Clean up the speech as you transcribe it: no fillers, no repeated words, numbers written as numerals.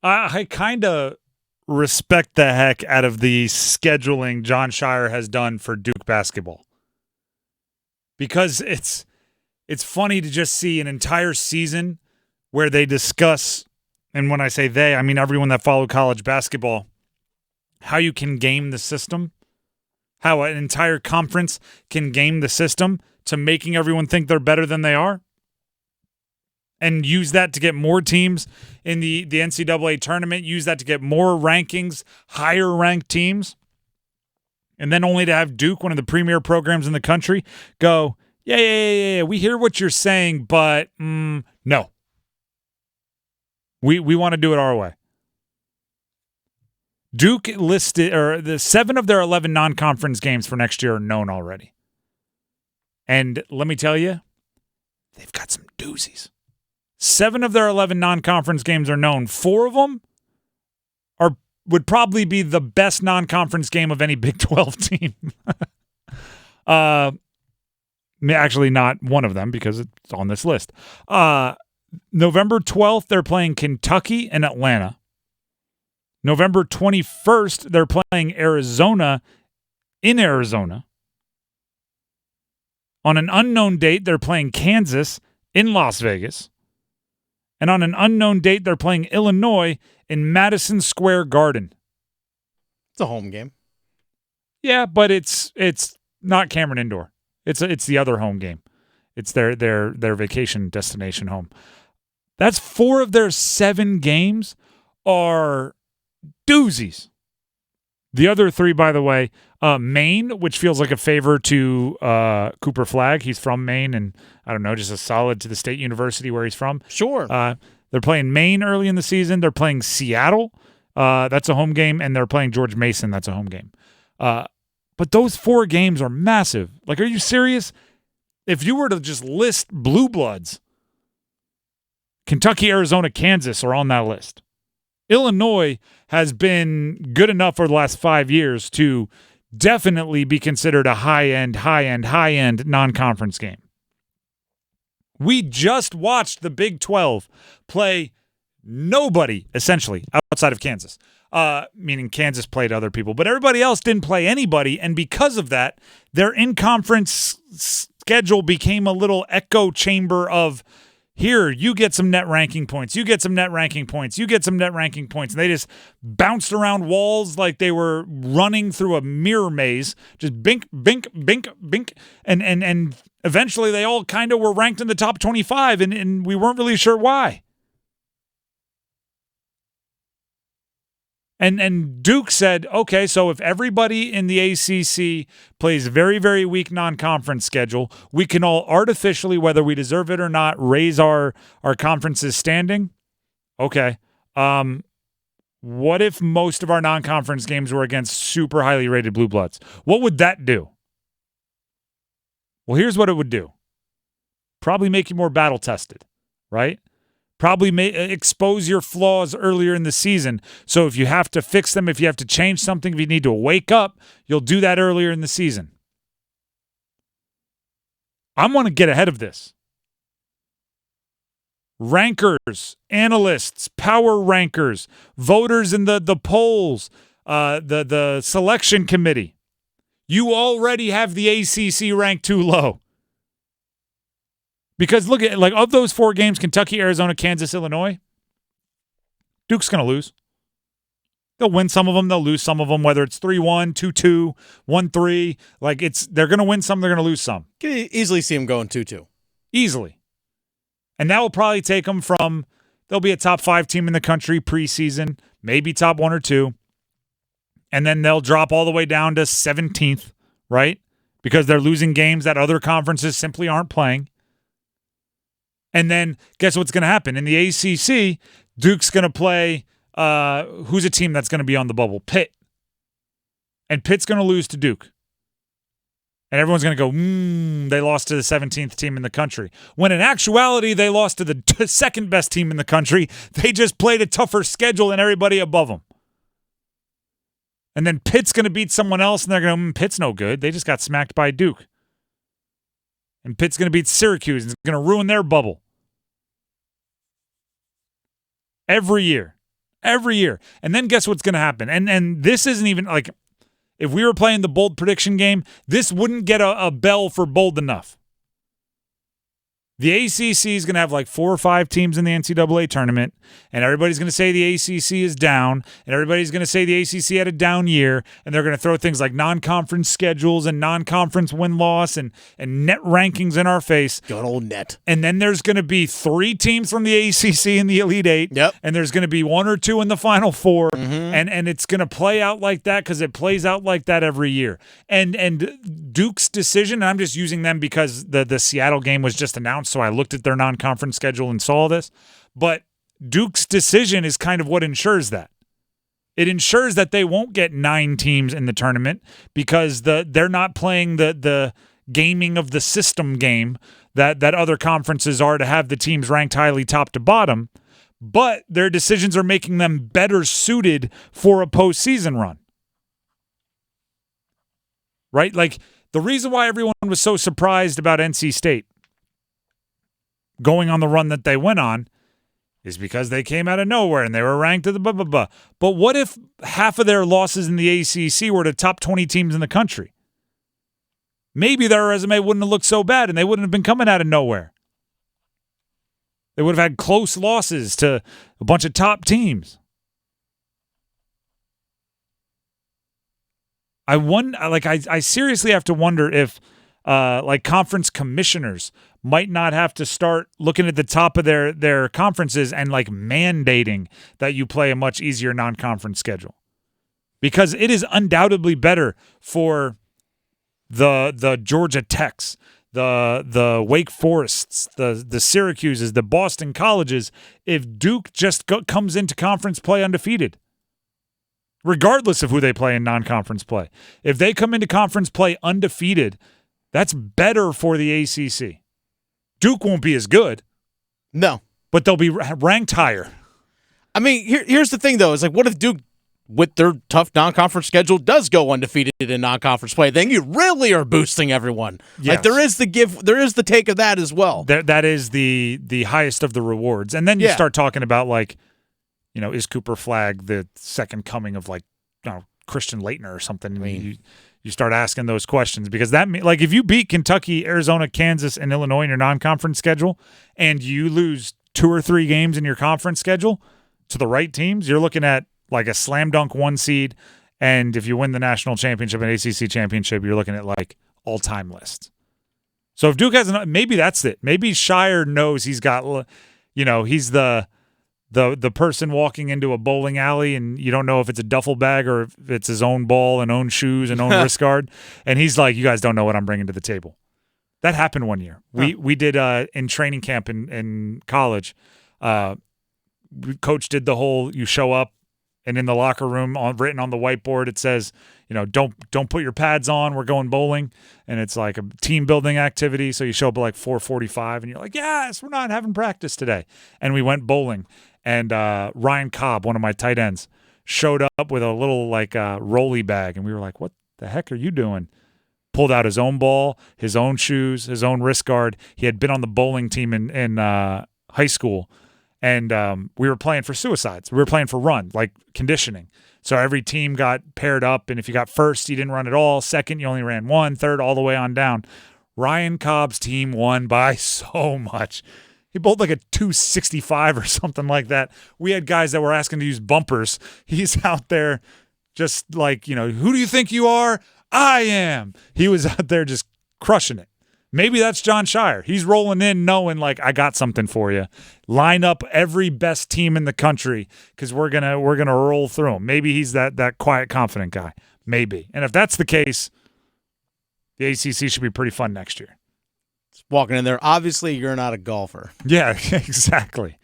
I kind of respect the heck out of the scheduling Jon Scheyer has done for Duke basketball. Because it's funny to just see an entire season where they discuss, and when I say they, I mean everyone that followed college basketball, how you can game the system, how an entire conference can game the system to making everyone think they're better than they are, and use that to get more teams in the NCAA tournament, use that to get more rankings, higher ranked teams, and then only to have Duke, one of the premier programs in the country, go, yeah, we hear what you're saying, but no. We want to do it our way. Duke listed, or the 7 of their 11 non-conference games for next year are known already. And let me tell you, they've got some doozies. 7 of their 11 non-conference games are known. 4 of them would probably be the best non-conference game of any Big 12 team. Actually, not one of them because it's on this list. November 12th, they're playing Kentucky and Atlanta. November 21st, they're playing Arizona in Arizona. On an unknown date, they're playing Kansas in Las Vegas. And on an unknown date, they're playing Illinois in Madison Square Garden. It's a home game. Yeah, but it's not Cameron Indoor. It's the other home game. It's their vacation destination home. That's 4 of their 7 games are doozies. The other 3, by the way, Maine, which feels like a favor to Cooper Flagg. He's from Maine, and I don't know, just a solid to the state university where he's from. Sure. They're playing Maine early in the season. They're playing Seattle. That's a home game, and they're playing George Mason. That's a home game. But those 4 games are massive. Like, are you serious? If you were to just list Blue Bloods, Kentucky, Arizona, Kansas are on that list. Illinois has been good enough for the last 5 years to definitely be considered a high-end non-conference game. We just watched the Big 12 play nobody, essentially, outside of Kansas. Meaning Kansas played other people, but everybody else didn't play anybody, and because of that, their in-conference schedule became a little echo chamber of, here, you get some net ranking points, you get some net ranking points, you get some net ranking points, and they just bounced around walls like they were running through a mirror maze, just bink, bink, bink, bink, and eventually they all kind of were ranked in the top 25, and we weren't really sure why. And Duke said, okay, so if everybody in the ACC plays very, very weak non-conference schedule, we can all artificially, whether we deserve it or not, raise our conference's standing. Okay. What if most of our non-conference games were against super highly rated Blue Bloods? What would that do? Well, here's what it would do. Probably make you more battle-tested, right? Probably expose your flaws earlier in the season. So if you have to fix them, if you have to change something, if you need to wake up, you'll do that earlier in the season. I want to get ahead of this. Rankers, analysts, power rankers, voters in the polls, the selection committee. You already have the ACC ranked too low. Because look at, like, of those 4 games, Kentucky, Arizona, Kansas, Illinois, Duke's going to lose. They'll win some of them, they'll lose some of them, whether it's 3-1, 2-2, 1-3. Like, they're going to win some, they're going to lose some. Can you easily see them going 2-2. Easily. And that will probably take them from, they'll be a top 5 team in the country preseason, maybe top 1 or 2. And then they'll drop all the way down to 17th, right? Because they're losing games that other conferences simply aren't playing. And then guess what's going to happen? In the ACC, Duke's going to play who's a team that's going to be on the bubble? Pitt. And Pitt's going to lose to Duke. And everyone's going to go, they lost to the 17th team in the country. When in actuality, they lost to the second best team in the country. They just played a tougher schedule than everybody above them. And then Pitt's going to beat someone else, and they're going, Pitt's no good. They just got smacked by Duke. And Pitt's going to beat Syracuse, and it's going to ruin their bubble. Every year. Every year. And then guess what's going to happen? And this isn't even like, if we were playing the bold prediction game, this wouldn't get a bell for bold enough. The ACC is going to have like 4 or 5 teams in the NCAA tournament, and everybody's going to say the ACC is down, and everybody's going to say the ACC had a down year, and they're going to throw things like non-conference schedules and non-conference win-loss and net rankings in our face. Good old net. And then there's going to be 3 teams from the ACC in the Elite Eight, and there's going to be 1 or 2 in the Final Four, and it's going to play out like that because it plays out like that every year. And Duke's decision, and I'm just using them because the Seattle game was just announced, so I looked at their non-conference schedule and saw this. But Duke's decision is kind of what ensures that. It ensures that they won't get 9 teams in the tournament because they're not playing the gaming of the system game that other conferences are to have the teams ranked highly top to bottom. But their decisions are making them better suited for a postseason run. Right? Like, the reason why everyone was so surprised about NC State going on the run that they went on is because they came out of nowhere and they were ranked to the blah, blah, blah. But what if half of their losses in the ACC were to top 20 teams in the country? Maybe their resume wouldn't have looked so bad and they wouldn't have been coming out of nowhere. They would have had close losses to a bunch of top teams. I seriously have to wonder if conference commissioners might not have to start looking at the top of their conferences and like mandating that you play a much easier non-conference schedule. Because it is undoubtedly better for the Georgia Techs, the Wake Forests, the Syracuses, the Boston Colleges, if Duke just comes into conference play undefeated. Regardless of who they play in non-conference play. If they come into conference play undefeated, that's better for the ACC. Duke won't be as good. No. But they'll be ranked higher. I mean, here's the thing, though. Is like, what if Duke, with their tough non-conference schedule, does go undefeated in non-conference play? Then you really are boosting everyone. Yes. Like, there is the take of that as well. That is the highest of the rewards. And then you start talking about, like, you know, is Cooper Flagg the second coming of, like, you know, Christian Laettner or something? I mean, you start asking those questions because that, like, if you beat Kentucky, Arizona, Kansas, and Illinois in your non-conference schedule and you lose 2 or 3 games in your conference schedule to the right teams, you're looking at like a slam dunk 1 seed. And if you win the national championship and ACC championship, you're looking at like all-time lists. So if Duke has maybe that's it. Maybe Scheyer knows he's got, you know, he's the person walking into a bowling alley and you don't know if it's a duffel bag or if it's his own ball and own shoes and own wrist guard. And he's like, you guys don't know what I'm bringing to the table. That happened one year. We did in training camp in college. Coach did the whole, you show up and in the locker room written on the whiteboard, it says, you know, don't put your pads on. We're going bowling. And it's like a team building activity. So you show up at like 4:45 and you're like, yes, we're not having practice today. And we went bowling. And Ryan Cobb, one of my tight ends, showed up with a little like rolly bag. And we were like, what the heck are you doing? Pulled out his own ball, his own shoes, his own wrist guard. He had been on the bowling team in high school. And we were playing for suicides. We were playing for run, like conditioning. So every team got paired up. And if you got first, you didn't run at all. Second, you only ran 1. Third, all the way on down. Ryan Cobb's team won by so much. He bowled like a 265 or something like that. We had guys that were asking to use bumpers. He's out there just like, you know, who do you think you are? I am. He was out there just crushing it. Maybe that's Jon Scheyer. He's rolling in knowing, like, I got something for you. Line up every best team in the country because we're gonna roll through them. Maybe he's that quiet, confident guy. Maybe. And if that's the case, the ACC should be pretty fun next year. Walking in there, obviously you're not a golfer. Yeah, exactly.